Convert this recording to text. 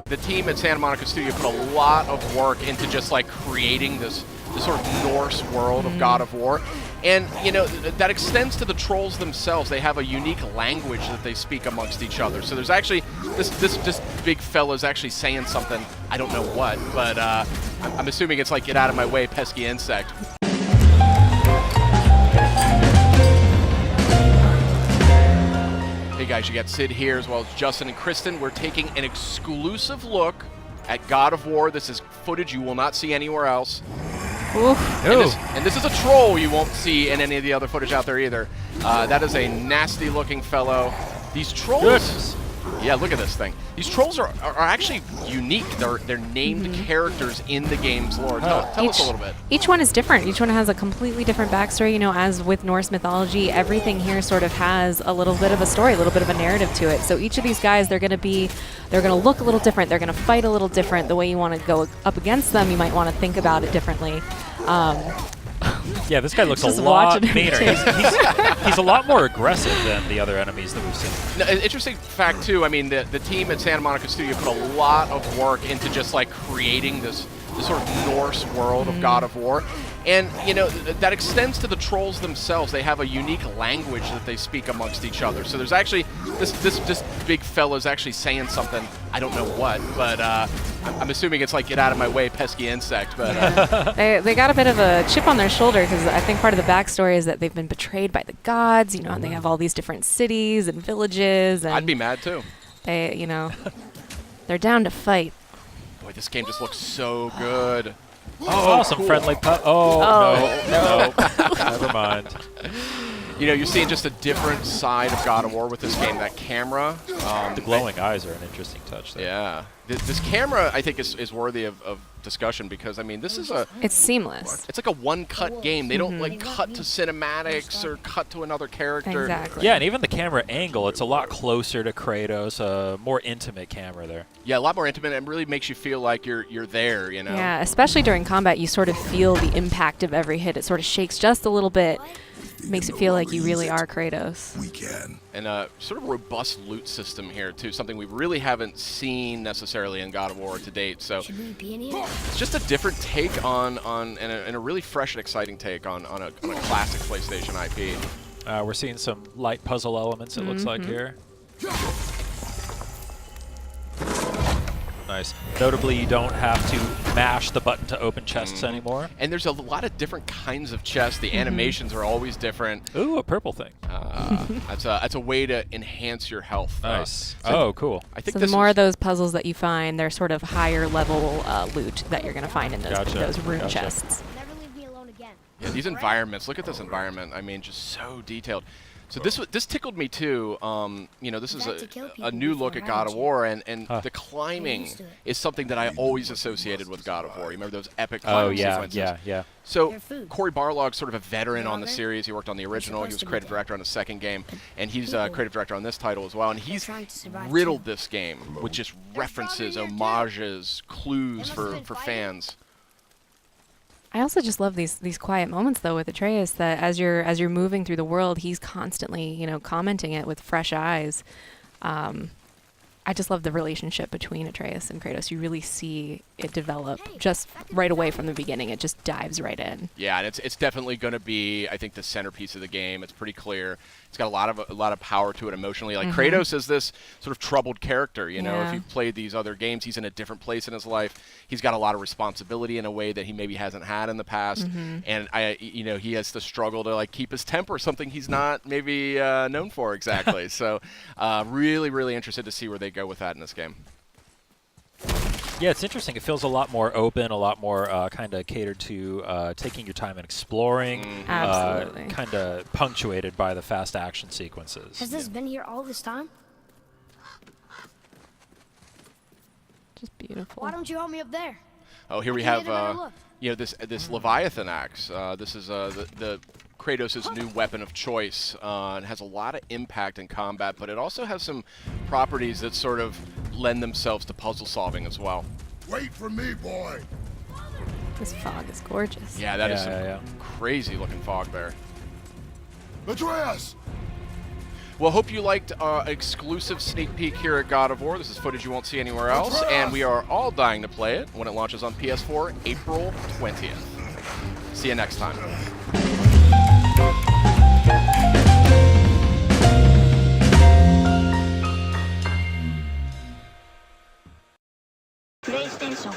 The team at Santa Monica Studio put a lot of work into just like creating this sort of Norse world of God of War. And, you know, that extends to the trolls themselves. They have a unique language that they speak amongst each other. So there's actually, this big fella's actually saying something, I don't know what, but I'm assuming it's like, get out of my way, pesky insect. Hey guys, you got Sid here as well as Justin and Kristen. We're taking an exclusive look at God of War. This is footage you will not see anywhere else. And this is a troll you won't see in any of the other footage out there either. That is a nasty looking fellow. These trolls, goodness. Yeah, look at this thing. These trolls are actually unique. They're named characters in the game's lore. Tell us a little bit. Each one is different. Each one has a completely different backstory. You know, as with Norse mythology, everything here sort of has a little bit of a story, a little bit of a narrative to it. So each of these guys, they're going to look a little different. They're going to fight a little different. The way you want to go up against them, you might want to think about it differently. Yeah, this guy looks a lot meaner. He's a lot more aggressive than the other enemies that we've seen. Now, interesting fact, too, I mean, the team at Santa Monica Studio put a lot of work into just, like, creating this sort of Norse world of God of War. And, you know, that extends to the trolls themselves. They have a unique language that they speak amongst each other. So there's actually, this big fella's actually saying something, I don't know what, but I'm assuming it's like, get out of my way, pesky insect. But they got a bit of a chip on their shoulder because I think part of the backstory is that they've been betrayed by the gods, you know, and they have all these different cities and villages. And I'd be mad, too. They, you know, they're down to fight. Boy, this game just looks so good. Oh, some cool. Friendly pup. No, never mind. You know, you're seeing just a different side of God of War with this game. That camera. The glowing eyes are an interesting touch there. Yeah. This camera, I think, is worthy of discussion because, I mean, this is it's seamless. It's like a one-cut game. They don't, like, cut to cinematics or cut to another character. Exactly. Yeah, and even the camera angle, it's a lot closer to Kratos, a more intimate camera there. Yeah, a lot more intimate, and really makes you feel like you're there, you know? Yeah, especially during combat, you sort of feel the impact of every hit. It sort of shakes just a little bit. Makes it feel like you really are Kratos. We can. And a sort of robust loot system here, too, something we really haven't seen necessarily in God of War to date. So it's just a different take on and a really fresh and exciting take on a classic PlayStation IP. We're seeing some light puzzle elements, it looks like here. Nice. Notably, you don't have to mash the button to open chests anymore. And there's a lot of different kinds of chests. The animations are always different. Ooh, a purple thing. That's a way to enhance your health. Nice. Cool. I think so the more of those puzzles that you find, they're sort of higher level loot that you're going to find in those rune chests. Never leave me alone again. Yeah, these environments. Look at this environment. I mean, just so detailed. So this tickled me too. You know, this is a new look at God of War, and the climbing is something that I always associated with God of War. You remember those epic climbing sequences? Yeah. So Cory Barlog's sort of a veteran on the series. He worked on the original. He was creative director on the second game, and he's creative director on this title as well. And he's riddled this game with just references, homages, clues for fans. I also just love these quiet moments though with Atreus, that as you're moving through the world, he's constantly, you know, commenting it with fresh eyes. I just love the relationship between Atreus and Kratos. You really see it develop just right away from the beginning. It just dives right in. Yeah, and it's definitely going to be, I think, the centerpiece of the game. It's pretty clear. It's got a lot of power to it emotionally. Like Kratos is this sort of troubled character. You know, if you've played these other games, he's in a different place in his life. He's got a lot of responsibility in a way that he maybe hasn't had in the past. And he has to struggle to like keep his temper, something he's not maybe known for exactly. So, really, really interested to see where they go with that in this game. Yeah, it's interesting. It feels a lot more open, a lot more kind of catered to taking your time and exploring. Absolutely. Kind of punctuated by the fast action sequences. Has this been here all this time? Just beautiful. Why don't you help me up there? Oh, here we have this Leviathan axe. This is the Kratos' new weapon of choice. It has a lot of impact in combat, but it also has some properties that sort of lend themselves to puzzle solving as well. Wait for me, boy. This fog is gorgeous. Yeah, that is some crazy looking fog there. Atreus! Well, hope you liked exclusive sneak peek here at God of War. This is footage you won't see anywhere else, and we are all dying to play it when it launches on PS4, April 20th. See you next time. PlayStation